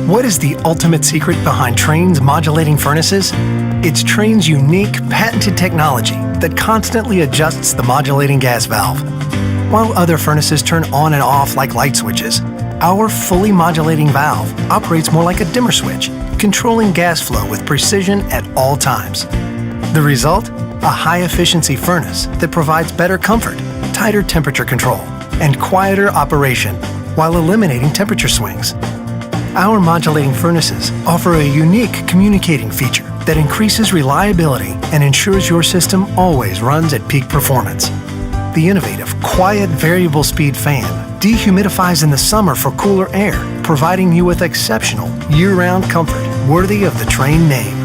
What is the ultimate secret behind Trane's modulating furnaces? It's Trane's unique, patented technology that constantly adjusts the modulating gas valve. While other furnaces turn on and off like light switches, our fully modulating valve operates more like a dimmer switch, controlling gas flow with precision at all times. The result? A high-efficiency furnace that provides better comfort, tighter temperature control, and quieter operation while eliminating temperature swings. Our modulating furnaces offer a unique communicating feature that increases reliability and ensures your system always runs at peak performance. The innovative, quiet variable speed fan dehumidifies in the summer for cooler air, providing you with exceptional year-round comfort worthy of the Trane name.